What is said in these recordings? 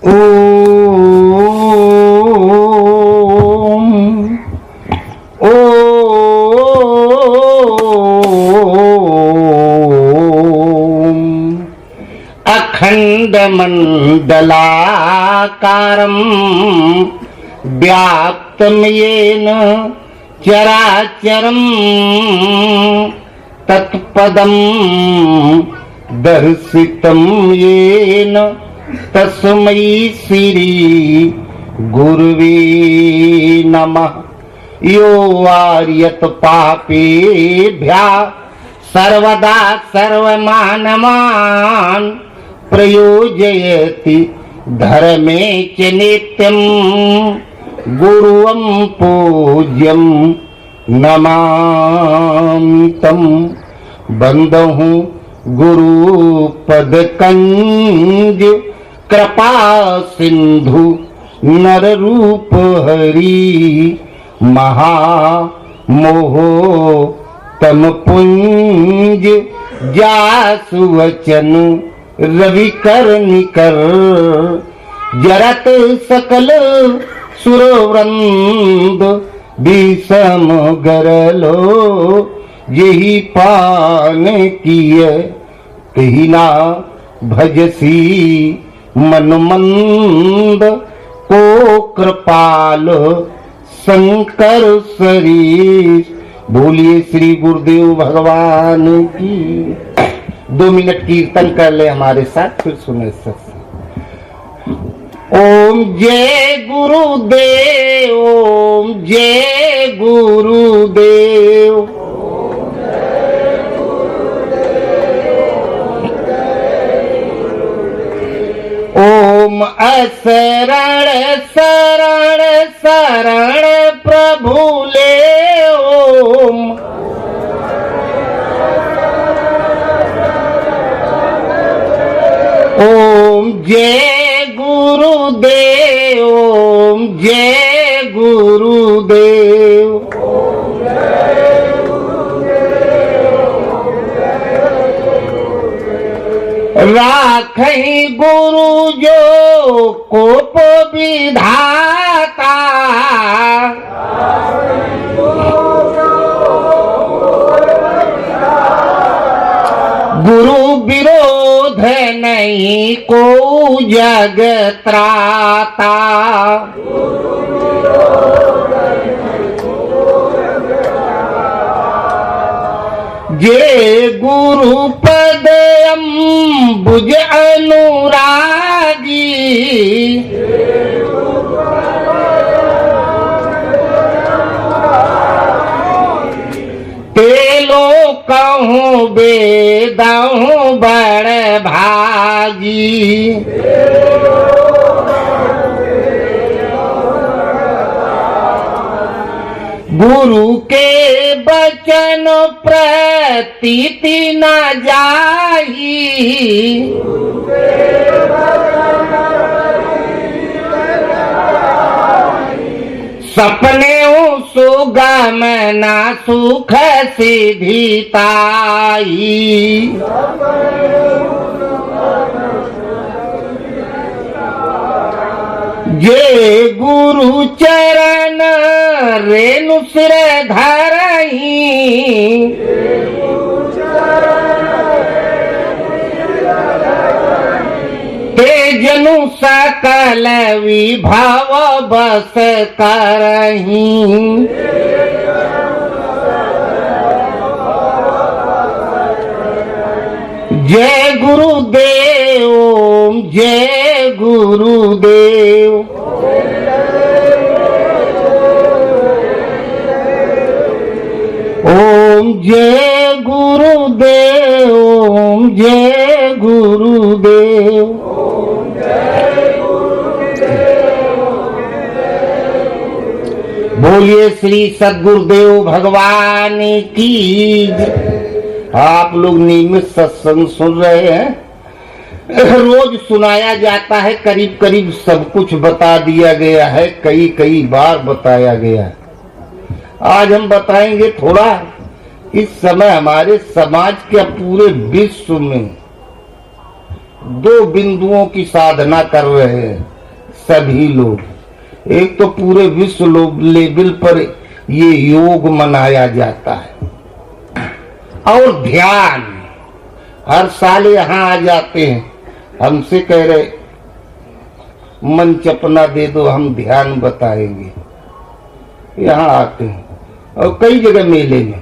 ओम ओम अखंडमंडलाकारं व्याप्तं येन चराचरं तत्पदं दर्शितं येन तस्मै श्री गुरुवे नमः। यो आर्यत पापेभ्यः सर्वदा सर्वमानवान् प्रयोजयति धर्मे च नित्यं गुरुं पूज्यं नमामि तं। बंदहु गुरुपद कंज कृपा सिंधु नर रूप हरि महा मोह तम पुंज जासु वचन रवि कर निकर जरत सकल सुरवृंद विषम गरलो यही पान किय कही ना भजसी मन मंद को कृपाल शंकर शरीर। बोलिए श्री गुरुदेव भगवान की। 2 मिनट कीर्तन कर ले हमारे साथ, फिर सुने सत्संग। ओम जय गुरुदेव, ओम जय गुरुदेव। ओम असरण शरण शरण प्रभु ले ओम। ओम जय गुरुदेव, ओम जय गुरुदेव। राखई गुरु जो कोप विधाता, गुरु विरोध नहीं को जग त्राता। जे गुरु पद अम्बुज अनुरागी, ते लोकहूँ बेदहूँ बड़ भागी। गुरु के बचन प्रतीति न जाही, सपने सुगम न सुख सिधिताई। जे गुरु चरण रेणु सिर धरही, ते जनु सकल विभव बस करही। जय गुरुदेव, ओम जय गुरुदेव। ओम जय गुरुदेव, ओम जय गुरुदेव। बोलिए श्री सद्गुरुदेव भगवान की। आप लोग नियमित सत्संग सुन रहे हैं, रोज सुनाया जाता है, करीब करीब सब कुछ बता दिया गया है, कई कई बार बताया गया है। आज हम बताएंगे थोड़ा इस समय हमारे समाज के पूरे विश्व में दो बिंदुओं की साधना कर रहे हैं सभी लोग। एक तो पूरे विश्व लेवल पर ये योग मनाया जाता है और ध्यान। हर साल यहाँ आ जाते हैं, हमसे कह रहे मंच अपना दे दो, हम ध्यान बताएंगे। यहाँ आते हैं और कई जगह मेले में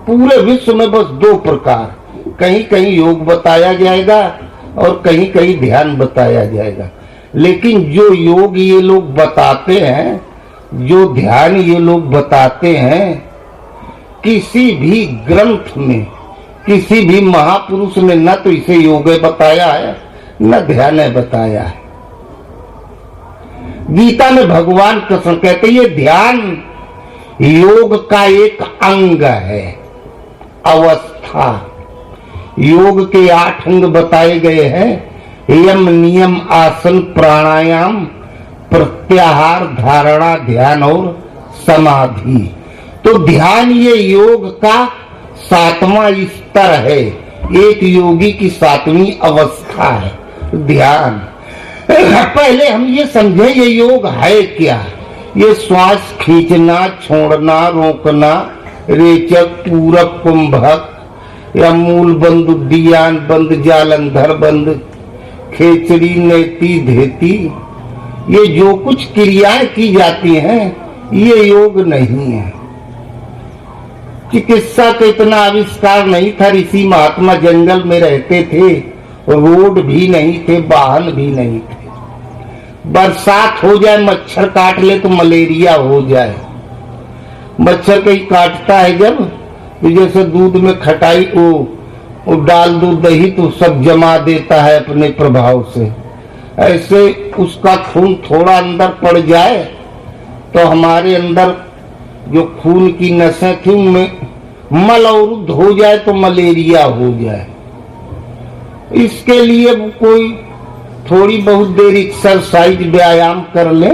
पूरे विश्व में बस दो प्रकार, कहीं कहीं योग बताया जाएगा और कहीं कहीं ध्यान बताया जाएगा। लेकिन जो योग ये लोग बताते हैं, जो ध्यान ये लोग बताते हैं, किसी भी ग्रंथ में, किसी भी महापुरुष ने न तो इसे योग बताया है न ध्यान बताया है। गीता में भगवान कृष्ण कहते ये ध्यान योग का एक अंग है, अवस्था। योग के 8 अंग बताए गए हैं, यम नियम आसन प्राणायाम प्रत्याहार धारणा ध्यान और समाधि। तो ध्यान ये योग का 7वां स्तर है, एक योगी की 7वीं अवस्था है ध्यान। पहले हम ये समझे ये योग है क्या। ये श्वास खींचना, छोड़ना, रोकना, रेचक, पूरक, कुंभक या मूल बंद, उद्यान बंद, जालंधर बंद, खेचड़ी, नेति, धेती, ये जो कुछ क्रियाएं की जाती हैं ये योग नहीं है। चिकित्सा का इतना आविष्कार नहीं था, ऋषि महात्मा जंगल में रहते थे, रोड भी नहीं थे, वाहन भी नहीं थे। बरसात हो जाए, मच्छर काट ले तो मलेरिया हो जाए। मच्छर कहीं काटता है जब, तो जैसे दूध में खटाई वो डाल दो दही तो सब जमा देता है अपने प्रभाव से, ऐसे उसका खून थोड़ा अंदर पड़ जाए तो हमारे अंदर जो खून की नसें थी उनमें मल अवरुद्ध हो जाए तो मलेरिया हो जाए। इसके लिए कोई थोड़ी बहुत देर एक्सरसाइज व्यायाम कर ले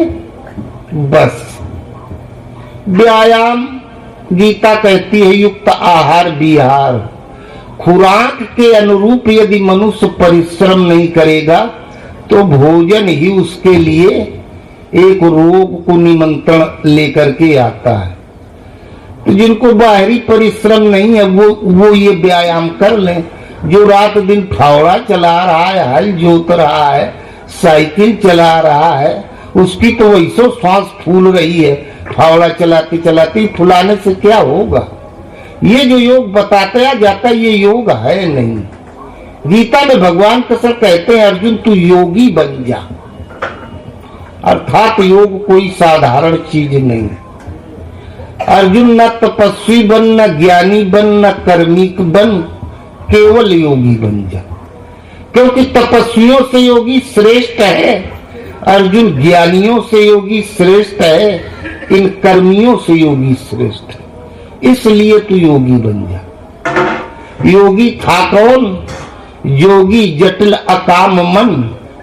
बस। व्यायाम गीता कहती है युक्त आहार विहार। खुराक के अनुरूप यदि मनुष्य परिश्रम नहीं करेगा तो भोजन ही उसके लिए एक रोग को निमंत्रण लेकर के आता है। तो जिनको बाहरी परिश्रम नहीं है वो ये व्यायाम कर लें। जो रात दिन फावड़ा चला रहा है, हल जोत रहा है, साइकिल चला रहा है, उसकी तो वैसे श्वास फूल रही है। फावड़ा चलाते चलाते फुलाने से क्या होगा। ये जो योग बताया जाता है ये योग है नहीं। गीता में भगवान कृष्ण कहते हैं अर्जुन तू योगी बन जा, अर्थात योग कोई साधारण चीज नहीं। अर्जुन न तपस्वी बन, न ज्ञानी बन, न कर्मिक बन, केवल योगी बन जा। क्योंकि तपस्वियों से योगी श्रेष्ठ है, अर्जुन ज्ञानियों से योगी श्रेष्ठ है, इन कर्मियों से योगी श्रेष्ठ है। इसलिए तू योगी बन जा। योगी था कौन? योगी जटिल अकाम मन,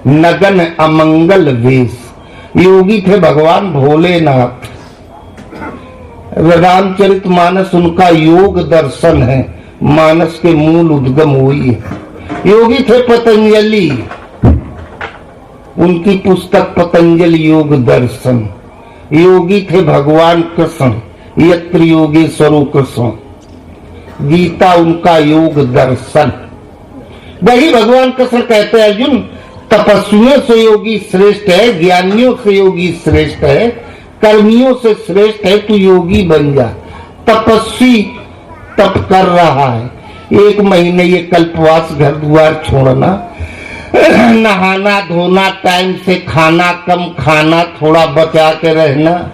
नगन अमंगल वेश। योगी थे भगवान भोलेनाथ। रामचरितमानस उनका योग दर्शन है, मानस के मूल उद्गम वही है। योगी थे पतंजलि, उनकी पुस्तक पतंजलि योग दर्शन। योगी थे भगवान कृष्ण, यत्र योगेश्वरो कृष्ण, गीता उनका योग दर्शन। वही भगवान कृष्ण कहते हैं अर्जुन तपस्वियों से योगी श्रेष्ठ है, ज्ञानियों से योगी श्रेष्ठ है, कर्मियों से श्रेष्ठ है, तू योगी बन जा। तपस्वी तप कर रहा है, 1 महीने ये कल्पवास घर द्वार छोड़ना, नहाना धोना, टाइम से खाना, कम खाना, थोड़ा बचा के रहना,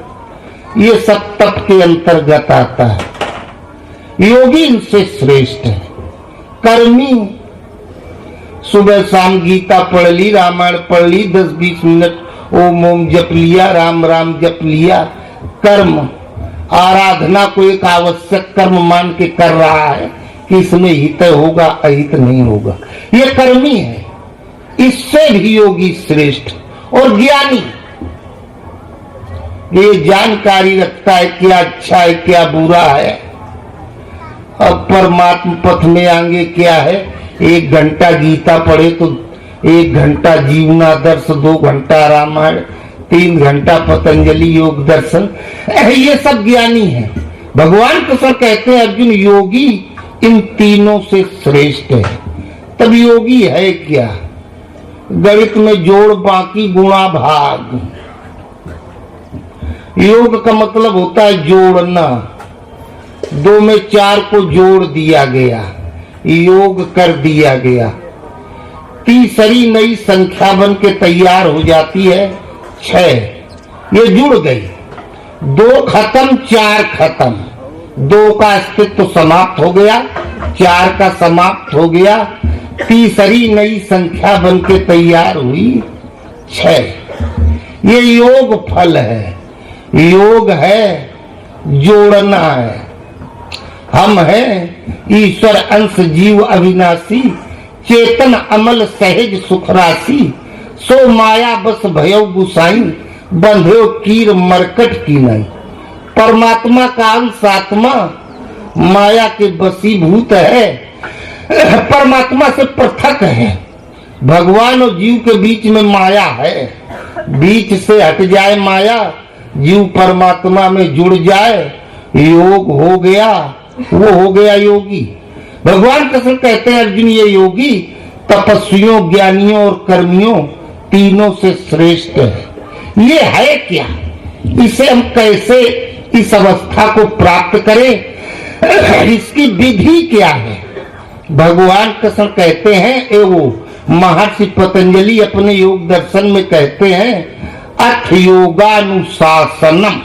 ये सब तप के अंतर्गत आता है। योगी इनसे श्रेष्ठ है। कर्मी सुबह शाम गीता पढ़ ली, रामायण पढ़ ली, 10-20 मिनट ओम ओम जप लिया, राम राम जप लिया। कर्म आराधना को एक आवश्यक कर्म मान के कर रहा है कि इसमें हित होगा अहित नहीं होगा, ये कर्मी है। इससे भी योगी श्रेष्ठ। और ज्ञानी ये जानकारी रखता है क्या अच्छा है क्या बुरा है, अब परमात्मा पथ में आगे क्या है। 1 घंटा गीता पढ़े तो 1 घंटा जीवनादर्श, 2 घंटा रामायण, 3 घंटा पतंजलि योग दर्शन, ये सब ज्ञानी है। भगवान कृष्ण कहते हैं अर्जुन योगी इन तीनों से श्रेष्ठ है। तब योगी है क्या? गणित में जोड़ बाकी गुणा भाग। योग का मतलब होता है जोड़ना। 2 में 4 को जोड़ दिया गया, योग कर दिया गया। तीसरी नई संख्या बन के तैयार हो जाती है 6। ये जुड़ गई। 2 खत्म, 4 खत्म। 2 का अस्तित्व समाप्त हो गया, 4 का समाप्त हो गया। तीसरी नई संख्या बन के तैयार हुई 6। ये योग फल है। योग है जोड़ना है। हम हैं ईश्वर अंश जीव अविनाशी, चेतन अमल सहज सुख राशि, सो माया बस भयो गुसाई, बंध्यो कीर मरकट की नहीं। परमात्मा का अंश आत्मा माया के बसीभूत है, परमात्मा से पृथक है। भगवान और जीव के बीच में माया है। बीच से हट जाए माया, जीव परमात्मा में जुड़ जाए, योग हो गया, वो हो गया योगी। भगवान कृष्ण कहते हैं अर्जुन ये योगी तपस्वियों, ज्ञानियों और कर्मियों तीनों से श्रेष्ठ है। ये है क्या? इसे हम कैसे इस अवस्था को प्राप्त करें? इसकी विधि क्या है? भगवान कृष्ण कहते हैं, एवं महर्षि पतंजलि अपने योग दर्शन में कहते हैं, अथ योगानुशासनम।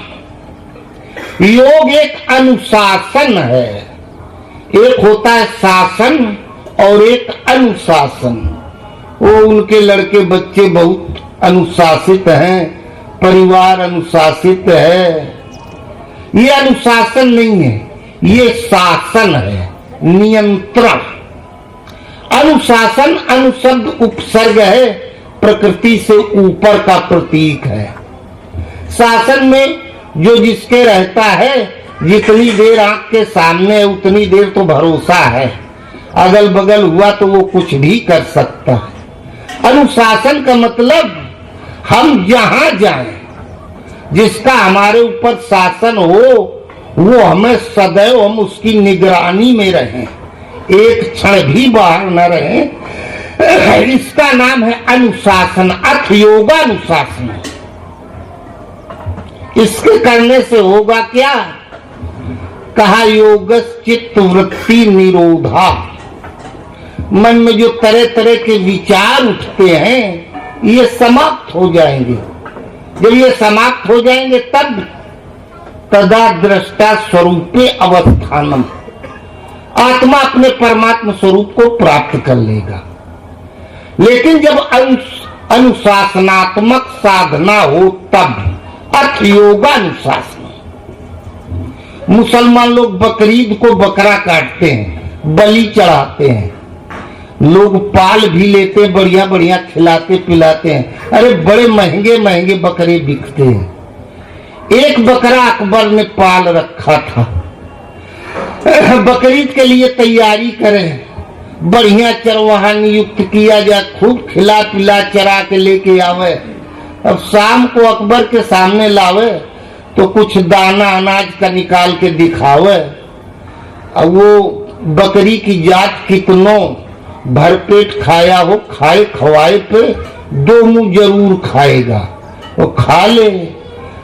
योग एक अनुशासन है। एक होता है शासन और एक अनुशासन। वो उनके लड़के बच्चे बहुत अनुशासित हैं, परिवार अनुशासित है। ये अनुशासन नहीं है, ये शासन है, नियंत्रण। अनुशासन अनुशब्द उपसर्ग है, प्रकृति से ऊपर का प्रतीक है। शासन में जो जिसके रहता है, जितनी देर आंख के सामने है उतनी देर तो भरोसा है, अगल बगल हुआ तो वो कुछ भी कर सकता है। अनुशासन का मतलब हम जहां जाएं, जिसका हमारे ऊपर शासन हो, वो हमें सदैव हम उसकी निगरानी में रहें, एक क्षण भी बाहर न रहें। इसका नाम है अनुशासन, अथ योगानुशासन। इसके करने से होगा क्या? कहा योगस चित्त वृत्ति निरोधा। मन में जो तरह तरह के विचार उठते हैं ये समाप्त हो जाएंगे। जब ये समाप्त हो जाएंगे तब तदा दृष्टा स्वरूपे अवस्थानम, आत्मा अपने परमात्मा स्वरूप को प्राप्त कर लेगा। लेकिन जब अनुशासनात्मक साधना हो तब अर्थ योगानुशासन। मुसलमान लोग बकरीद को बकरा काटते हैं, बलि चढ़ाते हैं, लोग पाल भी लेते हैं, बढ़िया बढ़िया खिलाते पिलाते हैं। अरे बड़े महंगे महंगे बकरे बिकते हैं। एक बकरा अकबर ने पाल रखा था। बकरीद के लिए तैयारी करें, बढ़िया चरवाहा नियुक्त किया जाए, खूब खिला पिला चरा के लेके आवे। अब शाम को अकबर के सामने लावे तो कुछ दाना अनाज का निकाल के दिखावे। अब वो बकरी की जात कितनों भरपेट खाया हो, खाए खवाए पे 2 मुंह जरूर खाएगा, वो खा ले।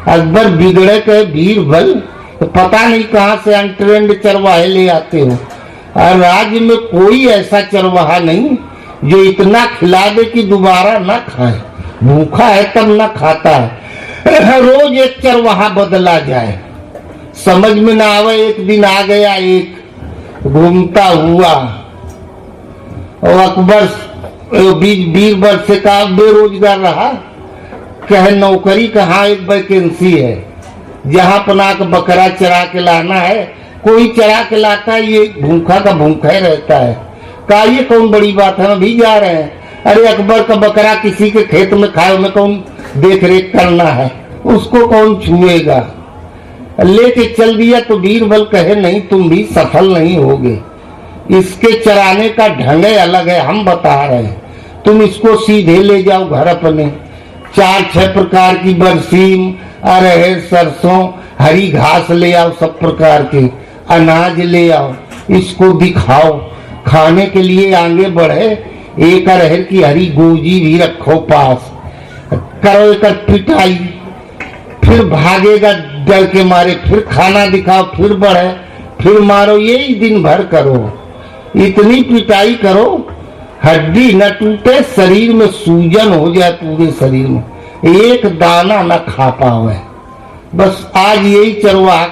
अकबर बिगड़े के बीरबल, तो पता नहीं कहाँ से अनट्रेंड चरवाहे ले आते हो। और राज्य में कोई ऐसा चरवाहा नहीं जो इतना खिला दे कि दोबारा ना खाए। भूखा है तब ना खाता है। रोज एक चरवाहा बदला जाए, समझ में ना आवे। एक दिन आ गया एक घूमता हुआ, और अकबर बीरबल से कहा बेरोजगार रहा, कहे नौकरी कहाँ, एक वैकेंसी है, जहाँ पना का बकरा चरा के लाना है। कोई चरा के लाता है, ये भूखा का भूखा ही रहता है। कहा ये कौन बड़ी बात है, हम भी जा रहे हैं। अरे अकबर का बकरा किसी के खेत में खाए, उन्हें कौन देख रेख करना है, उसको कौन छुएगा। लेके चल दिया तो बीरबल कहे नहीं तुम भी सफल नहीं होगे, इसके चराने का ढंग अलग है, हम बता रहे हैं। तुम इसको सीधे ले जाओ घर अपने। 4-6 प्रकार की बरसीम, अरहर, सरसों, हरी घास ले आओ, सब प्रकार के अनाज ले आओ, इसको दिखाओ। खाने के लिए आगे बढ़े, एक अरहर की हरी गोजी भी रखो पास, करो एक पिटाई, फिर भागेगा डर के मारे, फिर खाना दिखाओ, फिर बढ़े, फिर मारो, यही दिन भर करो। इतनी पिटाई करो हड्डी न टूटे, शरीर में सूजन हो जाए, पूरे शरीर में एक दाना न खा पावे। बस आज यही चरवा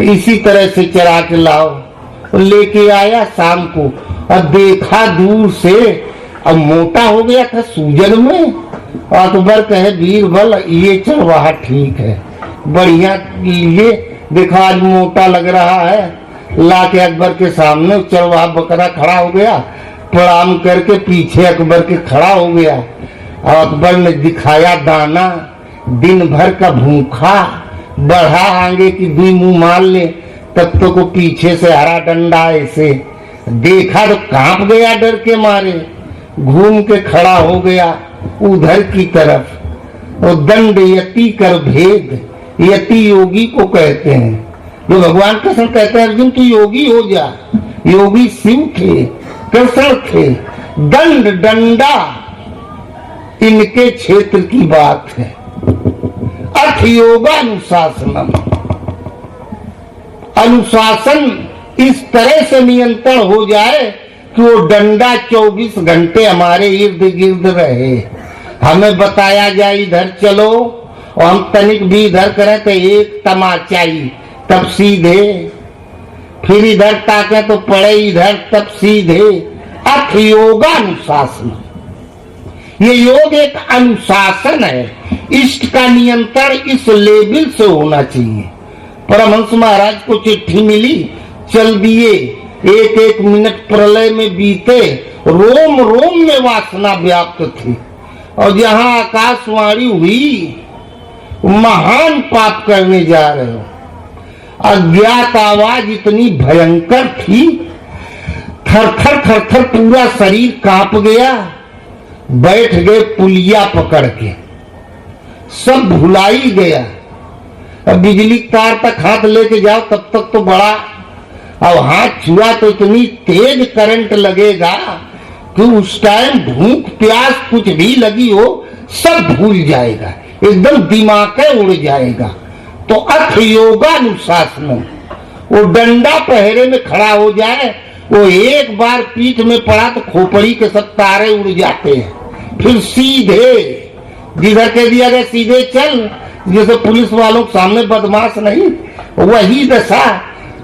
इसी तरह से चरा के लाओ। लेके आया शाम को और देखा दूर से, अब मोटा हो गया था सूजन में। अकबर कहे बीरबल ये चरवाहा ठीक है, बढ़िया, ये देखो आज मोटा लग रहा है। ला के अकबर के सामने चरवाहा बकरा खड़ा हो गया, प्रणाम करके पीछे अकबर के खड़ा हो गया। और अकबर ने दिखाया दाना, दिन भर का भूखा, बढ़ा आगे की दुई मुंह मार ले, तब तो को पीछे से हरा डंडा ऐसे देखा तो कांप गया डर के मारे, घूम के खड़ा हो गया उधर की तरफ। और दंड यति कर भेद, यति योगी को कहते हैं, जो भगवान कृष्ण कहते हैं अर्जुन तू योगी हो जा। योगी शिव थे, कृष्ण थे, दंड डंडा इनके क्षेत्र की बात है। अर्थ योगानुशासनम, अनुशासन इस तरह से नियंत्रण हो जाए कि वो डंडा 24 घंटे हमारे इर्द गिर्द रहे। हमें बताया जाए इधर चलो और हम तनिक भी इधर करें तो एक तमाचाई, तब सीधे, फिर इधर ताके तो पड़े इधर, तब सीधे। अर्थ योगानुशासन, ये योग एक अनुशासन है। इष्ट का नियंत्रण इस लेवल से होना चाहिए। परमहंस महाराज को चिट्ठी मिली, चल दिए, एक एक मिनट प्रलय में बीते, रोम रोम में वासना व्याप्त थी। और जहां आकाशवाणी हुई महान पाप करने जा रहे हो, अज्ञात आवाज इतनी भयंकर थी, थर थर पूरा शरीर कांप गया। बैठ गए पुलिया पकड़ के, सब भुलाई गया। अब बिजली तार तक हाथ लेके जाओ तब तक तो बड़ा, अब हाथ छुआ तो इतनी तेज करंट लगेगा कि उस टाइम भूख प्यास कुछ भी लगी हो सब भूल जाएगा, एकदम दिमाग उड़ जाएगा। तो अर्थ योगानुशासन, वो डंडा पहरे में खड़ा हो जाए, वो एक बार पीठ में पड़ा तो खोपड़ी के सब तारे उड़ जाते हैं। फिर सीधे जिधर कह दिया गया सीधे चल, जैसे पुलिस वालों के सामने बदमाश नहीं, वही दशा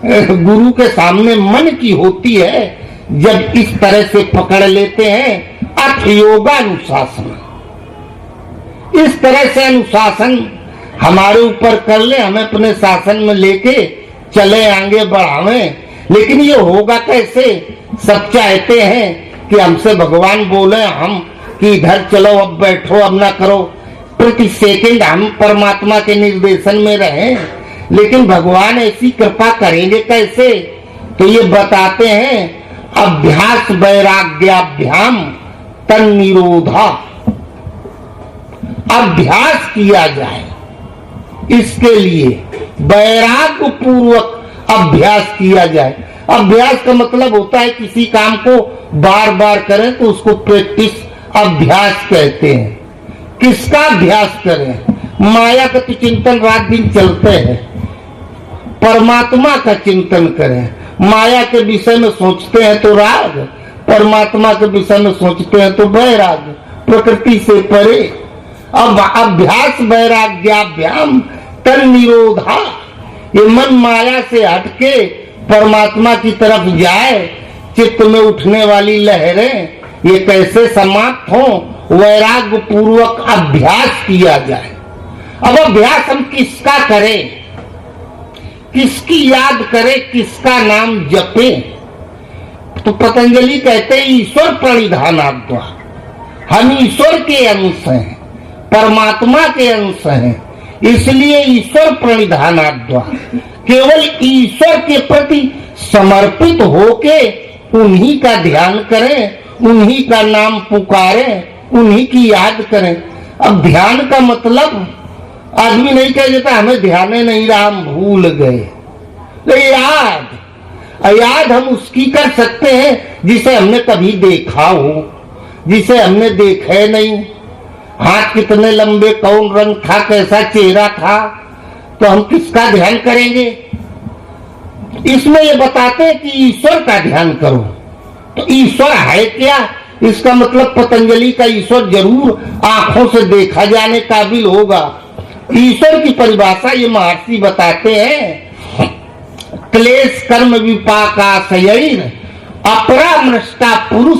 गुरु के सामने मन की होती है जब इस तरह से पकड़ लेते हैं। अर्थ योगानुशासन, इस तरह से अनुशासन हमारे ऊपर कर ले, हमें अपने शासन में लेके चले, आगे बढ़ावे। लेकिन ये होगा कैसे? सब चाहते हैं कि हमसे भगवान बोले हम कि इधर चलो, अब बैठो, अब ना करो, प्रति सेकंड हम परमात्मा के निर्देशन में रहें। लेकिन भगवान ऐसी कृपा करेंगे कैसे? तो ये बताते हैं अभ्यास वैराग्याभ्याम तन निरोधा, अभ्यास किया जाए, इसके लिए वैराग्य पूर्वक अभ्यास किया जाए। अभ्यास का मतलब होता है किसी काम को बार बार करें तो उसको प्रैक्टिस अभ्यास कहते हैं। किसका अभ्यास करें? माया का तो चिंतन रात दिन चलते हैं, परमात्मा का चिंतन करें। माया के विषय में सोचते हैं तो राग, परमात्मा के विषय में सोचते हैं तो वैराग, प्रकृति से परे। अब अभ्यास वैराग्याभ्याम तन निरोधा, ये मन माया से हटके परमात्मा की तरफ जाए। चित्त में उठने वाली लहरें ये कैसे समाप्त हो? वैराग्य पूर्वक अभ्यास किया जाए। अब अभ्यास हम किसका करें, किसकी याद करें, किसका नाम जपें? तो पतंजलि कहते हैं ईश्वर प्रणिधानाद्वा, हम ईश्वर के अंश हैं, परमात्मा के अंश हैं, इसलिए ईश्वर प्रणिधानाद्वा, केवल ईश्वर के प्रति समर्पित होके उन्हीं का ध्यान करें, उन्हीं का नाम पुकारें, उन्हीं की याद करें। अब ध्यान का मतलब आदमी नहीं कह देता हमें ध्यान नहीं रहा, हम भूल गए। तो याद हम उसकी कर सकते हैं जिसे हमने कभी देखा हो, जिसे हमने देखा नहीं। हाथ कितने लंबे, कौन रंग था, कैसा चेहरा था, तो हम किसका ध्यान करेंगे? इसमें ये बताते हैं कि ईश्वर का ध्यान करो। तो ईश्वर है क्या? इसका मतलब पतंजलि का ईश्वर जरूर आंखों से देखा जाने काबिल होगा। ईश्वर की परिभाषा ये महर्षि बताते हैं, क्लेश कर्म विपाकाशयैर अपरामृष्टा पुरुष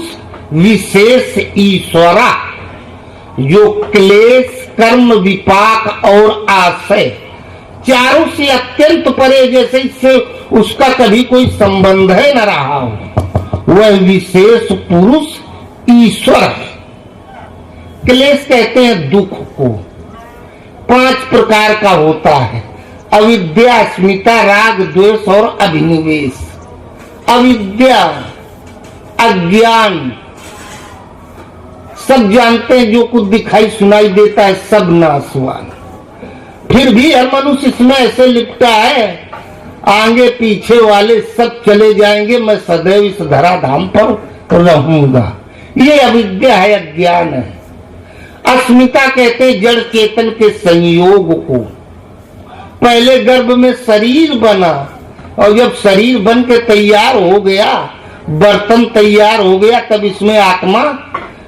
विशेष ईश्वरा। जो क्लेश कर्म विपाक और आशय चारों से अत्यंत परे, जैसे इससे उसका कभी कोई संबंध है न रहा हो, वह विशेष पुरुष ईश्वर है। क्लेश कहते हैं दुख को। 5 प्रकार का होता है, अविद्या, अस्मिता, राग, द्वेष और अभिनिवेश। अविद्या, अज्ञान, सब जानते हैं, जो कुछ दिखाई सुनाई देता है सब नाशवान। फिर भी हर मनुष्य इसमें ऐसे लिपटा है, आगे पीछे वाले सब चले जाएंगे, मैं सदैव इस धराधाम पर रहूंगा। ये अविद्या है, अज्ञान है। अस्मिता कहते हैं जड़ चेतन के संयोग को। पहले गर्भ में शरीर बना, और जब शरीर बन के तैयार हो गया, बर्तन तैयार हो गया, तब इसमें आत्मा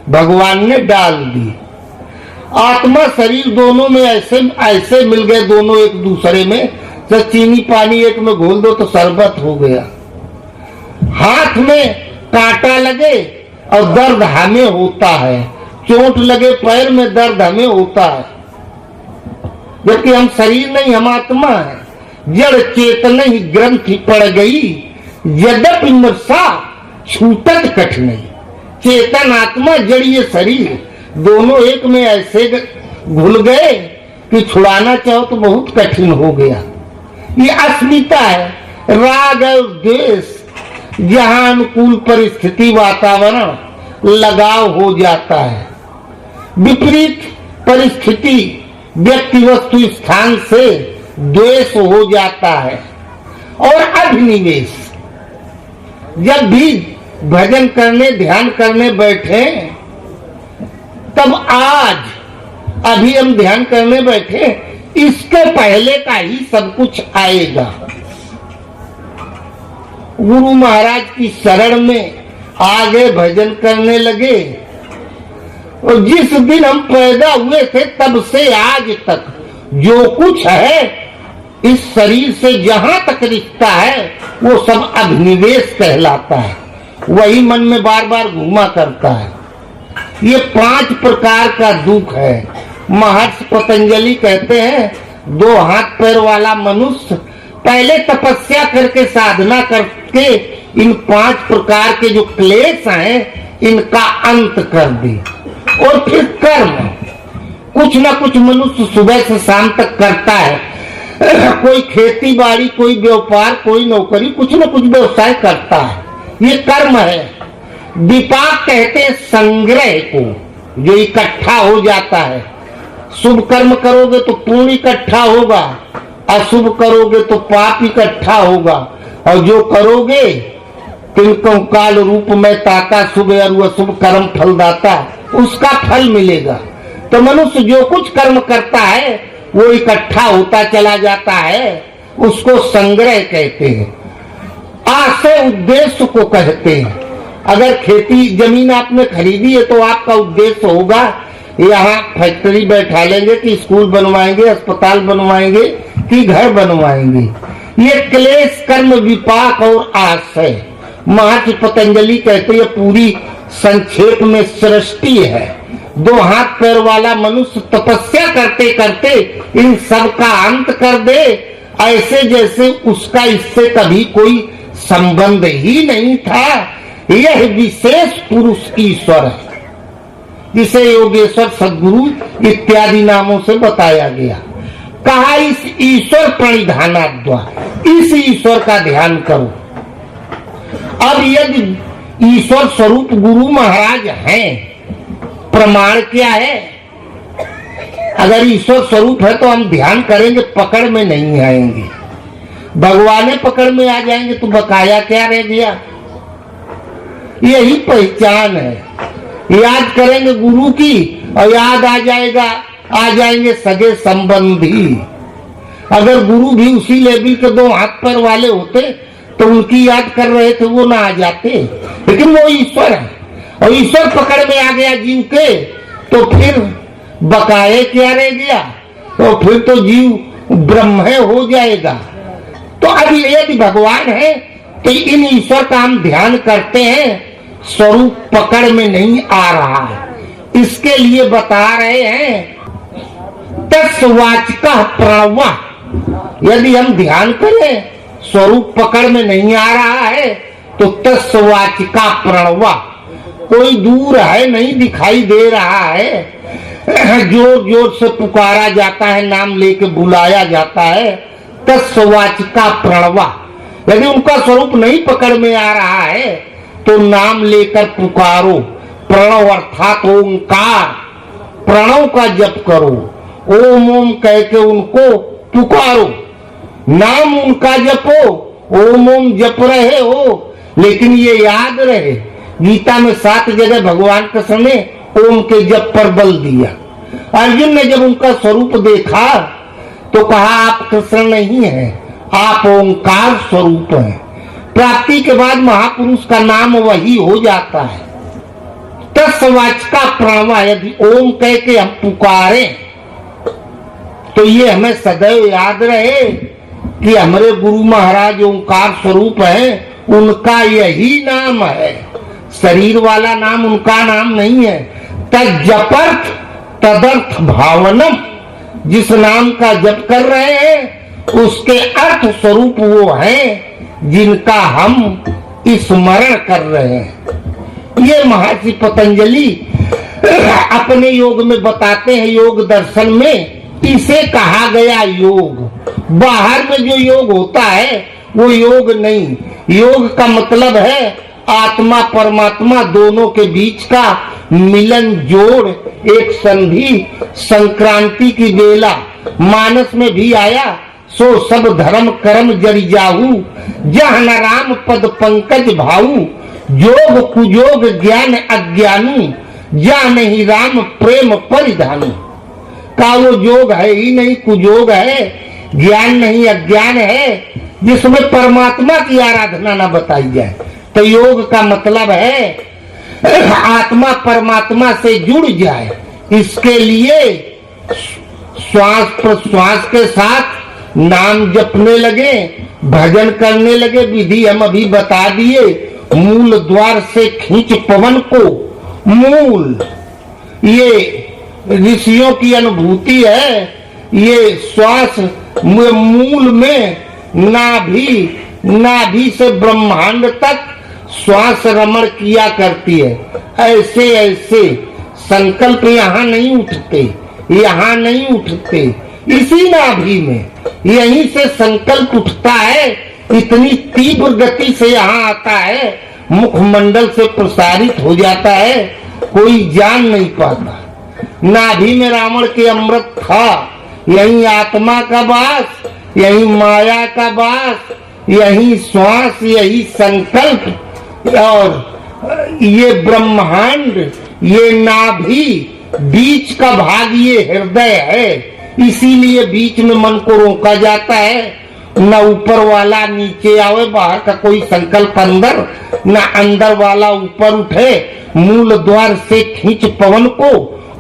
भगवान ने डाल दी। आत्मा शरीर दोनों में ऐसे मिल गए, दोनों एक दूसरे में। तो चीनी पानी एक में घोल दो तो शरबत हो गया। हाथ में कांटा लगे और दर्द हमें होता है, चोट लगे पैर में दर्द हमें होता है, जबकि हम शरीर नहीं, हम आत्मा है। जड़ चेतन ही ग्रंथि पड़ गई, यद्यपि मृषा छूटत कठिन। चेतन आत्मा, जड़ ये शरीर, दोनों एक में ऐसे घुल गए कि छुड़ाना चाहो तो बहुत कठिन हो गया। ये अस्मिता है। राग और द्वेष, जहां अनुकूल परिस्थिति वातावरण लगाव हो जाता है, विपरीत परिस्थिति व्यक्ति वस्तु स्थान से द्वेष हो जाता है। और अभिनिवेश, जब भी भजन करने ध्यान करने बैठे, तब आज अभी हम ध्यान करने बैठे, इसके पहले का ही सब कुछ आएगा। गुरु महाराज की शरण में आगे भजन करने लगे, और जिस दिन हम पैदा हुए थे तब से आज तक जो कुछ है इस शरीर से जहां तक रिश्ता है वो सब अभिनिवेश कहलाता है। वही मन में बार बार घूमा करता है। ये 5 प्रकार का दुख है। महर्षि पतंजलि कहते हैं, 2 हाथ पैर वाला मनुष्य पहले तपस्या करके, साधना करके इन 5 प्रकार के जो क्लेश हैं इनका अंत कर दे। और फिर कर्म, कुछ ना कुछ मनुष्य सुबह से शाम तक करता है। कोई खेती बाड़ी, कोई व्यापार, कोई नौकरी, कुछ ना कुछ व्यवसाय करता है, ये कर्म है। विपाक कहते हैं संग्रह को, जो इकट्ठा हो जाता है। शुभ कर्म करोगे तो पुण्य इकट्ठा होगा, अशुभ करोगे तो पाप इकट्ठा होगा। और जो करोगे तिनको काल रूप में ताका, शुभ और अशुभ कर्म फलदाता, उसका फल मिलेगा। तो मनुष्य जो कुछ कर्म करता है वो इकट्ठा होता चला जाता है, उसको संग्रह कहते हैं। आशय उद्देश्य को कहते हैं। अगर खेती जमीन आपने खरीदी है तो आपका उद्देश्य होगा यहाँ फैक्ट्री बैठा लेंगे कि स्कूल बनवाएंगे, अस्पताल बनवाएंगे कि घर बनवाएंगे। ये क्लेश कर्म विपाक और आशय महर्षि पतंजलि कहते हैं पूरी संक्षेप में सृष्टि है। 2 हाथ पैर वाला मनुष्य तपस्या करते करते इन सब का अंत कर दे, ऐसे जैसे उसका इससे कभी कोई संबंध ही नहीं था। यह विशेष पुरुष ईश्वर है, जिसे योगेश्वर, सद्गुरु इत्यादि नामों से बताया गया। कहा इस ईश्वर प्रणिधानाद्वा, इस ईश्वर का ध्यान करो। अब यदि ईश्वर स्वरूप गुरु महाराज हैं। प्रमाण क्या है? अगर ईश्वर स्वरूप है तो हम ध्यान करेंगे, पकड़ में नहीं आएंगे। भगवान पकड़ में आ जाएंगे तो बकाया क्या रह गया? यही पहचान है। याद करेंगे गुरु की और याद आ जाएंगे सगे संबंधी। अगर गुरु भी उसी लेवल के दो हाथ पैर वाले होते तो उनकी याद कर रहे थे, वो ना आ जाते। लेकिन वो ईश्वर है और ईश्वर पकड़ में आ गया जीव के, तो फिर बकाए क्या रह गया? तो फिर तो जीव ब्रह्म हो जाएगा। तो अब यदि भगवान है तो इन ईश्वर का हम ध्यान करते हैं, स्वरूप पकड़ में नहीं आ रहा है। इसके लिए बता रहे हैं तत्वाचका प्रणवा। यदि हम ध्यान करें स्वरूप पकड़ में नहीं आ रहा है तो तत्वाचका प्रणवा, कोई दूर है नहीं दिखाई दे रहा है, जोर जोर से पुकारा जाता है, नाम लेके बुलाया जाता है। तत्वाचका प्रणवा, यदि उनका स्वरूप नहीं पकड़ में आ रहा है तो नाम लेकर पुकारो। प्रणव अर्थात ओंकार, प्रणव का जप करो, ओम ओम कह के उनको पुकारो, नाम उनका जपो, ओम ओम जप रहे हो। लेकिन ये याद रहे, गीता में 7 जगह भगवान कृष्ण ने ओम के जप पर बल दिया। अर्जुन ने जब उनका स्वरूप देखा तो कहा आप कृष्ण नहीं है, आप ओंकार स्वरूप हैं। प्राप्ति के बाद महापुरुष का नाम वही हो जाता है। तत्वाचका प्रणवा, यदि ओम कह के हम पुकारे तो ये हमें सदैव याद रहे कि हमारे गुरु महाराज ओंकार स्वरूप हैं, उनका यही नाम है। शरीर वाला नाम उनका नाम नहीं है। तज्जपर्थ तदर्थ भावनम, जिस नाम का जप कर रहे हैं उसके अर्थ स्वरूप वो हैं जिनका हम स्मरण कर रहे हैं। ये महर्षि पतंजलि अपने योग में बताते हैं, योग दर्शन में इसे कहा गया योग। बाहर में जो योग होता है वो योग नहीं। योग का मतलब है आत्मा परमात्मा दोनों के बीच का मिलन जोड़, एक संधि, संक्रांति की बेला। मानस में भी आया, सो सब धर्म कर्म जरि जाहू, जह न राम पद पंकज भाऊ, जोग कुजोग ज्ञान अज्ञानू, जा नहीं राम प्रेम परिधानु। का वो जोग है ही नहीं, कुजोग है, ज्ञान नहीं अज्ञान है, जिसमें परमात्मा की आराधना न बताई जाए। तो योग का मतलब है आत्मा परमात्मा से जुड़ जाए। इसके लिए श्वास प्रश्वास के साथ नाम जपने लगे, भजन करने लगे। विधि हम अभी बता दिए, मूल द्वार से खींच पवन को। मूल ये ऋषियों की अनुभूति है। ये श्वास मूल में नाभि से ब्रह्मांड तक श्वास रमण किया करती है। ऐसे ऐसे संकल्प यहाँ नहीं उठते, यहाँ नहीं उठते, इसी नाभि में यहीं से संकल्प उठता है। इतनी तीव्र गति से यहाँ आता है, मुखमंडल से प्रसारित हो जाता है, कोई जान नहीं पाता। नाभि में रावण के अमृत था, यही आत्मा का वास, यही माया का वास, यही श्वास, यही संकल्प। और ये ब्रह्मांड, ये नाभि, बीच का भाग ये हृदय है। इसीलिए बीच में मन को रोका जाता है, न ऊपर वाला नीचे आवे, बाहर का कोई संकल्प अंदर, न अंदर वाला ऊपर उठे। मूल द्वार से खींच पवन को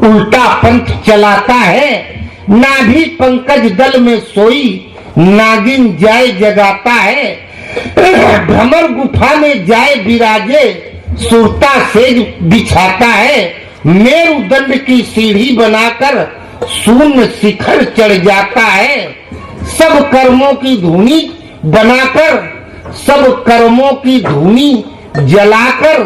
उल्टा पंथ चलाता है। नाभि पंकज दल में सोई, नागिन जाए जगाता है। भ्रमर गुफा में जाए विराजे, सुरता सेज बिछाता है। मेरुदंड की सीढ़ी बनाकर शून्य शिखर चढ़ जाता है। सब कर्मों की धुनी बनाकर, सब कर्मों की धुनी जलाकर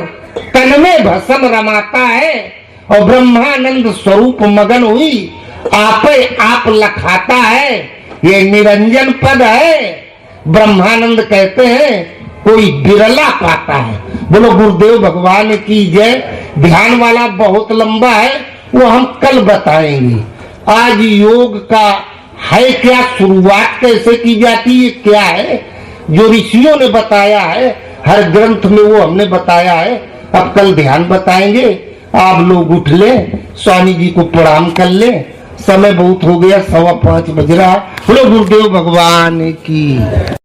तन में भस्म रमाता है। और ब्रह्मानंद स्वरूप मगन हुई आपे आप लखाता है। ये निरंजन पद है। ब्रह्मानंद कहते हैं कोई बिरला पाता है। बोलो गुरुदेव भगवान की जय। ध्यान वाला बहुत लंबा है, वो हम कल बताएंगे। आज योग का है क्या, शुरुआत कैसे की जाती है, क्या है जो ऋषियों ने बताया है, हर ग्रंथ में वो हमने बताया है। अब कल ध्यान बताएंगे। आप लोग उठ ले, स्वामी जी को प्रणाम कर ले, समय बहुत हो गया, 5:15 बज रहा। बोलो गुरुदेव भगवान की।